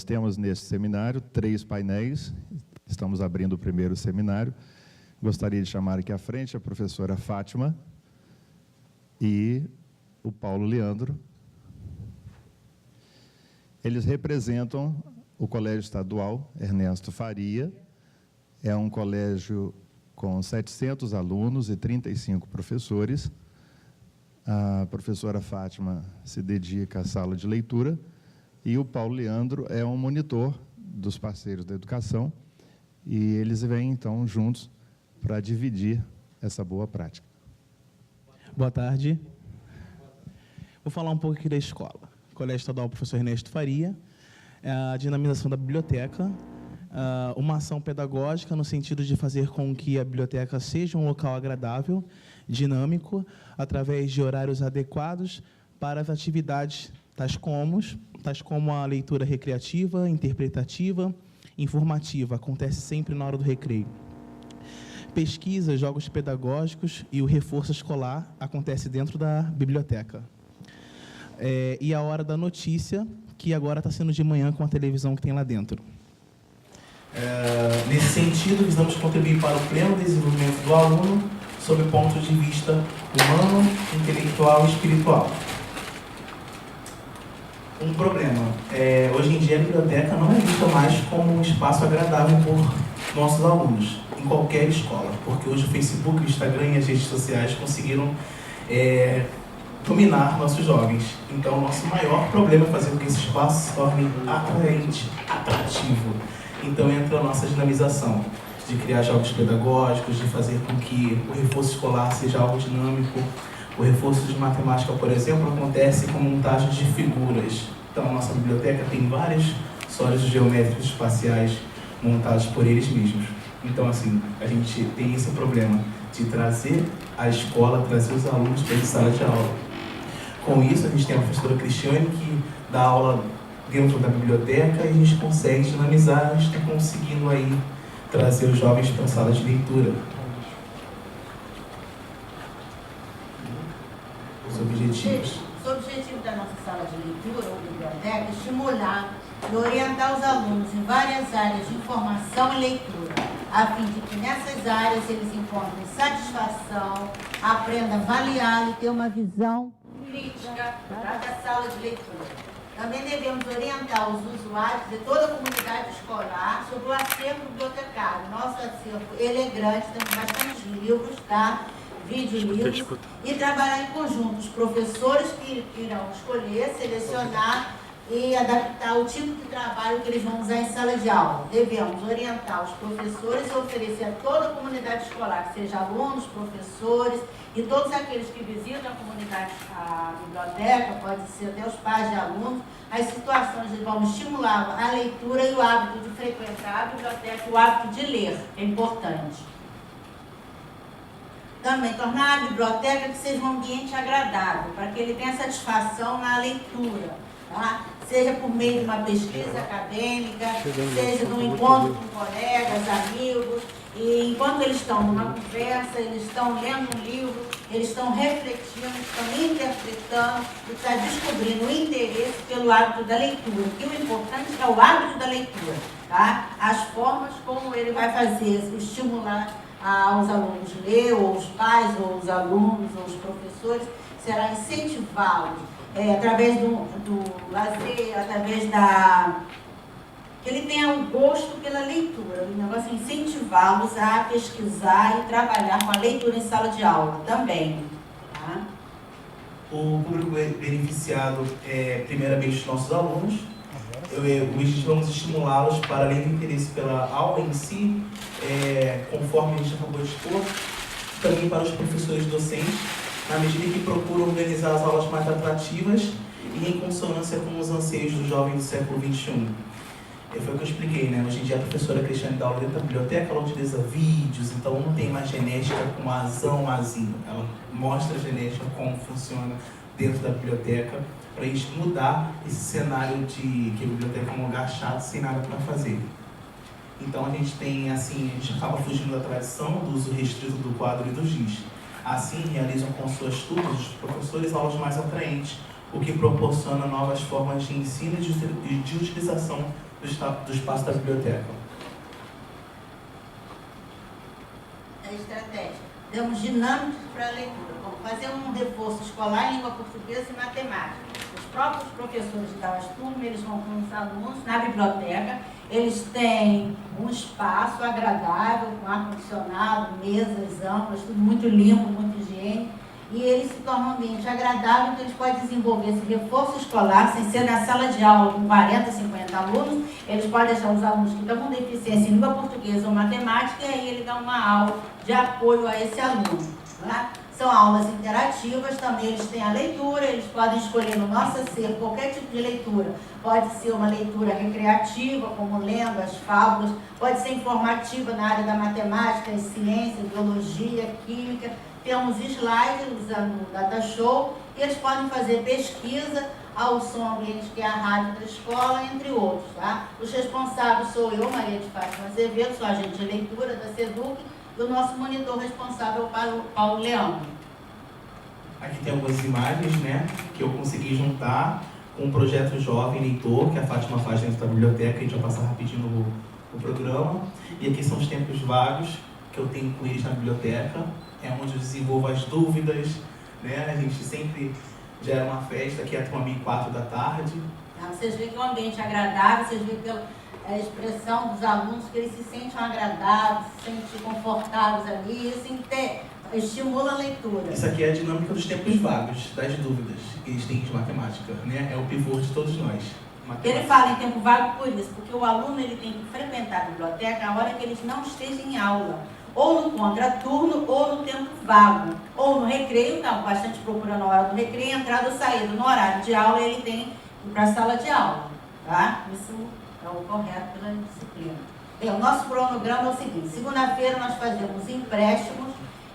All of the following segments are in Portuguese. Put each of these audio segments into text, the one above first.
Nós temos neste seminário 3 painéis, estamos abrindo o primeiro seminário. Gostaria de chamar aqui à frente a professora Fátima e o Paulo Leandro. Eles representam o Colégio Estadual Ernesto Faria. É um colégio com 700 alunos e 35 professores. A professora Fátima se dedica à sala de leitura e o Paulo Leandro é um monitor dos parceiros da educação e eles vêm, então, juntos para dividir essa boa prática. Boa tarde. Vou falar um pouco aqui da escola. Colégio Estadual Professor Ernesto Faria, a dinamização da biblioteca, uma ação pedagógica no sentido de fazer com que a biblioteca seja um local agradável, dinâmico, através de horários adequados para as atividades tais como a leitura recreativa, interpretativa, informativa, acontece sempre na hora do recreio. Pesquisa, jogos pedagógicos e o reforço escolar acontece dentro da biblioteca. E a hora da notícia, que agora está sendo de manhã com a televisão que tem lá dentro. Nesse sentido, visamos contribuir para o pleno desenvolvimento do aluno sob pontos de vista humano, intelectual e espiritual. Um problema. Hoje em dia, a biblioteca não é vista mais como um espaço agradável por nossos alunos, em qualquer escola, porque hoje o Facebook, o Instagram e as redes sociais conseguiram dominar nossos jovens. Então, o nosso maior problema é fazer com que esse espaço se torne atraente, atrativo. Então, entra a nossa dinamização, de criar jogos pedagógicos, de fazer com que o reforço escolar seja algo dinâmico. O reforço de matemática, por exemplo, acontece com montagem de figuras. Então, a nossa biblioteca tem vários sólidos geométricos espaciais montados por eles mesmos. Então, assim, a gente tem esse problema de trazer a escola, trazer os alunos para a sala de aula. Com isso, a gente tem a professora Cristiane, que dá aula dentro da biblioteca e a gente consegue dinamizar, a gente está conseguindo aí trazer os jovens para a sala de leitura. Os objetivos. Os objetivos da nossa sala de leitura ou biblioteca é estimular e orientar os alunos em várias áreas de informação e leitura, a fim de que nessas áreas eles encontrem satisfação, aprendam a avaliar e ter uma visão crítica da sala de leitura. Também devemos orientar os usuários de toda a comunidade escolar sobre o acervo bibliotecário. Nosso acervo, ele é grande, temos bastante livros, tá? Vídeo-livros, e trabalhar em conjunto. Os professores que irão escolher, selecionar e adaptar o tipo de trabalho que eles vão usar em sala de aula. Devemos orientar os professores e oferecer a toda a comunidade escolar, que seja alunos, professores e todos aqueles que visitam a comunidade, a biblioteca, pode ser até os pais de alunos, as situações de vamos estimular a leitura e o hábito de frequentar a biblioteca, o hábito de ler, é importante. Também tornar a biblioteca que seja um ambiente agradável, para que ele tenha satisfação na leitura, tá? Seja por meio de uma pesquisa acadêmica, seja de um encontro com colegas, amigos, e enquanto eles estão numa conversa, eles estão lendo um livro, eles estão refletindo, estão interpretando, e estão descobrindo o interesse pelo hábito da leitura, que o importante é o hábito da leitura, tá? As formas como ele vai fazer, estimular aos alunos ler, ou os pais, ou os alunos, ou os professores, será incentivá-los através do lazer, através que ele tenha um gosto pela leitura. O negócio é incentivá-los a pesquisar e trabalhar com a leitura em sala de aula também. Tá? O público beneficiado é, primeiramente, os nossos alunos. Vamos estimulá-los para, além do interesse pela aula em si, conforme a gente acabou de expor, também para os professores docentes, na medida que procuram organizar as aulas mais atrativas e em consonância com os anseios do jovem do século XXI. Foi o que eu expliquei, né? Hoje em dia a professora Cristiane dá aula dentro da biblioteca, ela utiliza vídeos, então não tem mais genética com azão, azinho. Ela mostra a genética, como funciona dentro da biblioteca, para a gente mudar esse cenário de que a biblioteca é um lugar chato, sem nada para fazer. Então a gente tem, assim, a gente acaba fugindo da tradição do uso restrito do quadro e do giz. Assim, realizam com suas turmas, os professores, aulas mais atraentes, o que proporciona novas formas de ensino e de utilização do espaço da biblioteca? A estratégia. Damos dinâmicas para a leitura, como fazer um reforço escolar em língua portuguesa e matemática. Os próprios professores das turmas, eles vão com os alunos na biblioteca, eles têm um espaço agradável, com ar-condicionado, mesas amplas, tudo muito limpo, muito higiênico, e ele se torna um ambiente agradável, então eles podem desenvolver esse reforço escolar, sem ser na sala de aula com 40, 50 alunos, eles podem deixar os alunos que estão com deficiência em língua portuguesa ou matemática, e aí ele dá uma aula de apoio a esse aluno. Né? São aulas interativas, também eles têm a leitura, eles podem escolher no nosso acervo qualquer tipo de leitura. Pode ser uma leitura recreativa, como lendo as fábulas, pode ser informativa na área da matemática, ciência, biologia, química. Temos slides usando o Data Show e eles podem fazer pesquisa ao som ambiente, que é a rádio da escola, entre outros. Tá? Os responsáveis sou eu, Maria de Fátima Azevedo, sou agente de leitura da SEDUC, e o nosso monitor responsável é o Paulo Leão. Aqui tem algumas imagens, né, que eu consegui juntar com um projeto Jovem Leitor, que a Fátima faz dentro da biblioteca, a gente vai passar rapidinho no programa. E aqui são os tempos vagos que eu tenho com eles na biblioteca, é onde eu desenvolvo as dúvidas, né, a gente sempre gera uma festa, que é a turma 4 da tarde. Vocês veem que é um ambiente agradável, vocês veem pela expressão dos alunos que eles se sentem agradáveis, se sentem confortáveis ali, isso estimula a leitura. Isso aqui é a dinâmica dos tempos vagos, das dúvidas que eles têm de matemática, né? É o pivô de todos nós. Ele fala em tempo vago por isso, porque o aluno ele tem que frequentar a biblioteca a hora que ele não esteja em aula, ou no contraturno, ou no tempo vago, ou no recreio, então, bastante procurando a hora do recreio, entrada ou saída. No horário de aula ele tem que ir para a sala de aula, tá? Isso é o correto pela disciplina. Bem, o nosso cronograma é o seguinte: segunda-feira nós fazemos empréstimos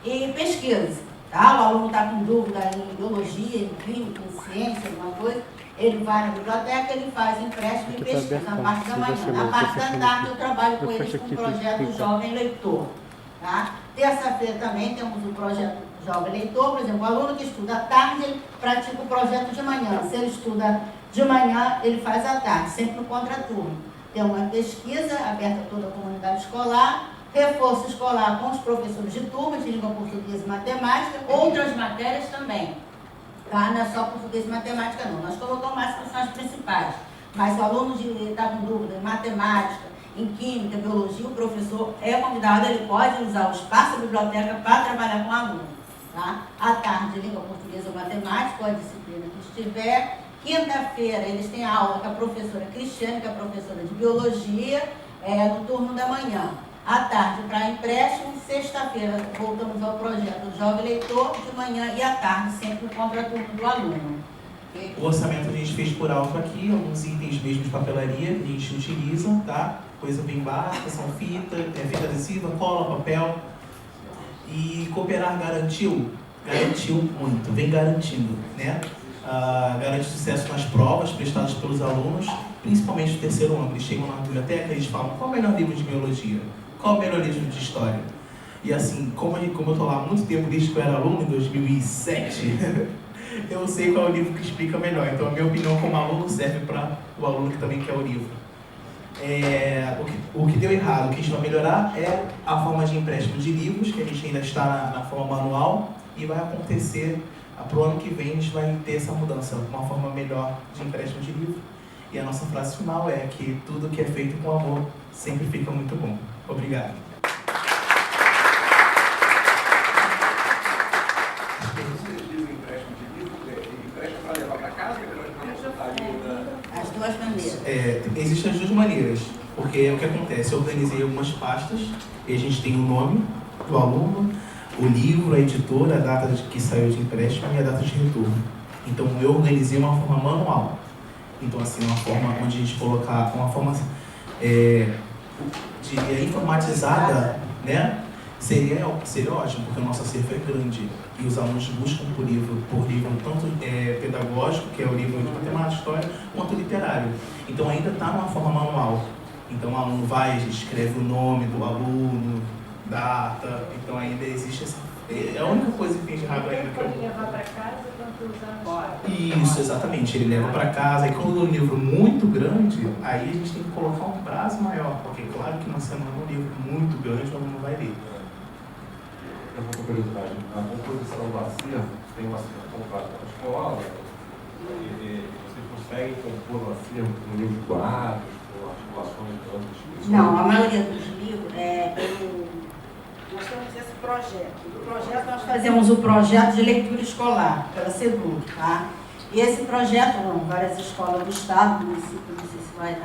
e pesquisa, tá? O aluno está com dúvida em biologia, em química, em ciência, alguma coisa, ele vai na biblioteca, ele faz empréstimo e pesquisa na parte da manhã. Na parte da tarde eu trabalho com eles com o projeto Jovem Leitor, tá? Terça-feira também temos o projeto Jovem Leitor, por exemplo, o aluno que estuda à tarde, ele pratica o projeto de manhã. Se ele estuda de manhã, ele faz à tarde, sempre no contraturno. Tem uma pesquisa aberta a toda a comunidade escolar, reforço escolar com os professores de turma, de língua portuguesa e matemática, outras matérias também. Tá? Não é só português e matemática, não. Nós colocamos mais que são as principais. Mas o aluno está com dúvida em matemática, em química, biologia, o professor é convidado, ele pode usar o espaço da biblioteca para trabalhar com o aluno. Tá? À tarde, língua portuguesa ou matemática, ou a disciplina que estiver. Quinta-feira, eles têm aula com a professora Cristiane, que é a professora de biologia, no turno da manhã. À tarde, para empréstimo. Sexta-feira, voltamos ao projeto Jovem Leitor, de manhã e à tarde, sempre no contraturno do aluno. O orçamento a gente fez por alto aqui, alguns itens mesmo de papelaria que a gente utiliza, tá? Coisa bem básica, são fita adesiva, cola, papel. E Cooperar garantiu muito, vem garantindo, né? Garante sucesso nas provas prestadas pelos alunos, principalmente do terceiro ano. Eles chegam na biblioteca e eles falam: qual é o melhor livro de biologia? Qual é o melhor livro de história? E assim, como eu estou lá há muito tempo, desde que eu era aluno, em 2007, eu sei qual é o livro que explica melhor. Então, a minha opinião como aluno serve para o aluno que também quer o livro. O que deu errado, o que a gente vai melhorar é a forma de empréstimo de livros, que a gente ainda está na forma manual, e vai acontecer, para o ano que vem, a gente vai ter essa mudança, uma forma melhor de empréstimo de livro. E a nossa frase final é que tudo que é feito com amor sempre fica muito bom. Obrigado. As duas maneiras. Existem as duas maneiras, porque o que acontece? Eu organizei algumas pastas e a gente tem o nome do aluno, o livro, a editora, a data que saiu de empréstimo e a data de retorno. Então eu organizei uma forma manual. Então, assim, uma forma onde a gente colocar uma forma informatizada, né? Seria ótimo, porque o nosso acervo é grande e os alunos buscam por livro tanto pedagógico, que é o livro de matemática, história, quanto literário. Então ainda está numa forma manual. Então o aluno vai, a gente escreve o nome do aluno, data, então ainda existe É a única coisa que tem de errado ainda. Pode levar para casa quanto usar na escola. Isso, exatamente. Ele leva para casa. E quando é um livro muito grande, aí a gente tem que colocar um prazo maior. Porque claro que uma semana é um livro muito grande, o aluno não vai ler. Eu vou com curiosidade. A composição da CIA tem uma CIA completa na escola. E vocês conseguem compor uma CIA com livros de quadros, com articulações de outras pessoas? Não, a maioria dos livros nós temos esse projeto. O projeto, nós fazemos o projeto de leitura escolar, pela SEDUC, tá? E esse projeto, várias escolas do Estado, do município, não sei se vai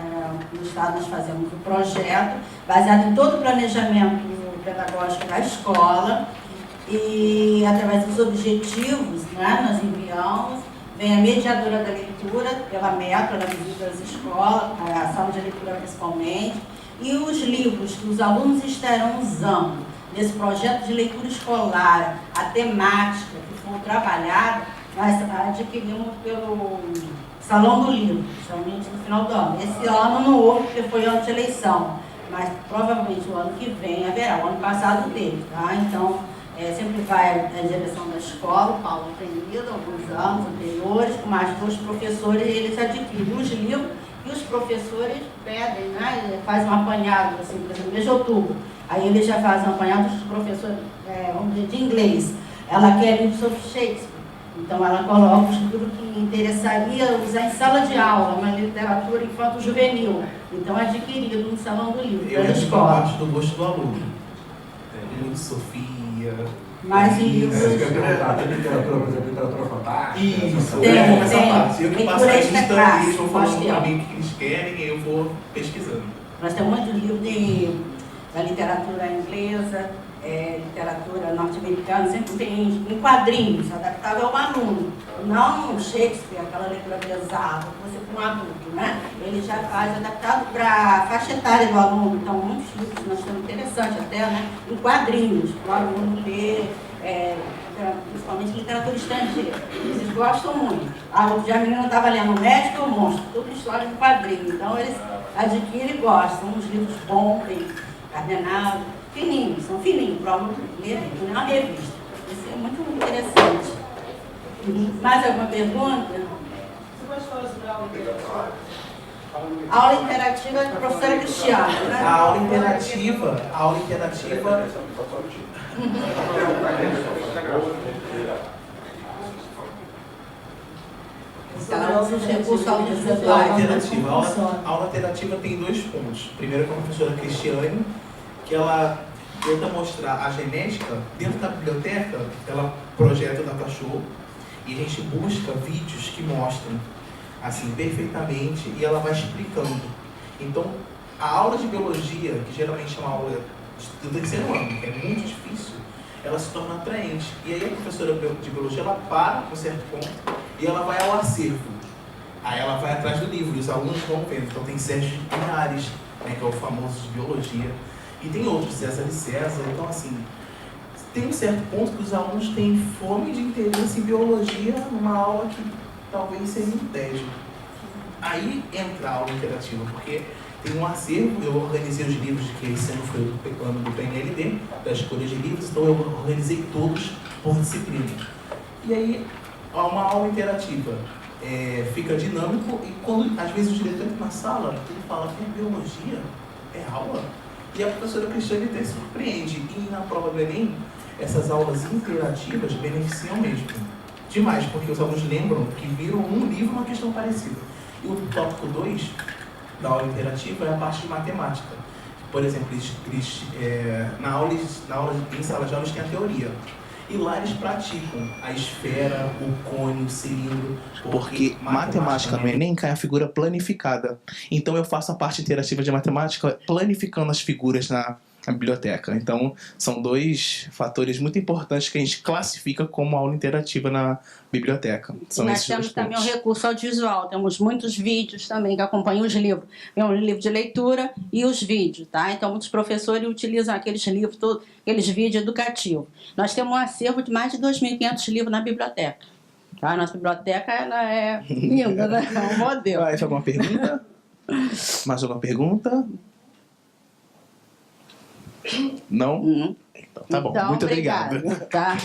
no Estado, nós fazemos o projeto, baseado em todo o planejamento pedagógico da escola, e através dos objetivos, né, nós enviamos, vem a mediadora da leitura, pela METRO, ela visita as escolas, a sala de leitura principalmente, e os livros que os alunos estarão usando nesse projeto de leitura escolar, a temática que for trabalhada, nós adquirimos pelo Salão do Livro, somente no final do ano. Esse ano não houve, porque foi ano de eleição, mas provavelmente o ano que vem haverá. O ano passado teve, tá? Então, sempre vai a direção da escola, o Paulo tem ido alguns anos anteriores, com mais 2 professores, e eles adquirem os livros e os professores pedem, né? Fazem um apanhado, assim, por exemplo, mês de outubro. Aí eles já fazem um apanhado dos professores, vamos dizer, de inglês. Ela quer livros sobre Shakespeare. Então ela coloca os livros que interessaria usar em sala de aula, uma literatura infanto-juvenil. Então adquirido no Salão do Livro, Eu pela acho que escola. parte do gosto do aluno. Muito Sofia. Mas em livros... Tem literatura, por exemplo, literatura fantástica. Isso, Tem, essa tem. parte. Eu que Leitura passo a lista extra e eles vão falando classe, para mim o que eles querem e eu vou pesquisando. Nós temos muitos livros da literatura inglesa, literatura norte-americana, sempre tem em quadrinhos, adaptável ao aluno. Não Shakespeare, aquela leitura pesada, você para um adulto, né? Ele já faz adaptado para a faixa etária do aluno. Então, muitos livros nós temos interessantes até, né? Em quadrinhos, para o aluno ler, principalmente literatura estrangeira. Eles gostam muito. Outro dia a menina estava lendo O Médico e o Monstro, tudo história de quadrinho. Então, eles adquirem e gostam. Uns livros bons, bem cardenados, fininhos, são fininhos, para o aluno ler, não é uma revista. Isso é muito interessante. Mais alguma pergunta? Você pode falar sobre a aula interativa? Aula interativa é da professora Cristiana, né? A aula interativa, Ela usa os recursos a audiovisuais. a aula interativa tem 2 pontos. Primeiro com a professora Cristiane, que ela tenta mostrar a genética dentro da biblioteca, ela projeta o datashow e a gente busca vídeos que mostram assim perfeitamente e ela vai explicando. Então, a aula de biologia, que geralmente é uma aula do 3º ano, que é muito difícil, ela se torna atraente. E aí a professora de biologia, ela para com um certo ponto e ela vai ao acervo. Aí ela vai atrás do livro e os alunos vão vendo. Então tem Sérgio Linhares, né, que é o famoso de biologia, e tem outros, César e César. Então, assim, tem um certo ponto que os alunos têm fome de interesse em biologia numa aula que talvez seja um tédio. Aí entra a aula interativa, porque tem um acervo. Eu organizei os livros, que esse ano foi o ano do PNLD, da escolha de livros, então eu organizei todos por disciplina. E aí, uma aula interativa fica dinâmico e quando, às vezes, o diretor entra na sala, ele fala que é biologia, é aula. E a professora Cristiane até se surpreende. E na prova do Enem, essas aulas interativas beneficiam mesmo. Demais, porque os alunos lembram que viram um livro uma questão parecida. E o tópico 2 da aula interativa é a parte de matemática. Por exemplo, na aula em sala de aula eles têm a teoria. E lá eles praticam a esfera, o cone, o cilindro, porque matemática no Enem cai a figura planificada. Então eu faço a parte interativa de matemática planificando as figuras na biblioteca. Então são 2 fatores muito importantes que a gente classifica como aula interativa na biblioteca. São Nós esses temos 2 também o pontos. recurso audiovisual, temos muitos vídeos também que acompanham os livros. Tem um livro de leitura e os vídeos, tá? Então muitos professores utilizam aqueles livros, aqueles vídeos educativos. Nós temos um acervo de mais de 2.500 livros na biblioteca. Tá? A nossa biblioteca ela é linda, né? É um modelo. Mais alguma pergunta? Mais alguma pergunta? Não? Tá bom, Então, muito obrigado. obrigada, tá?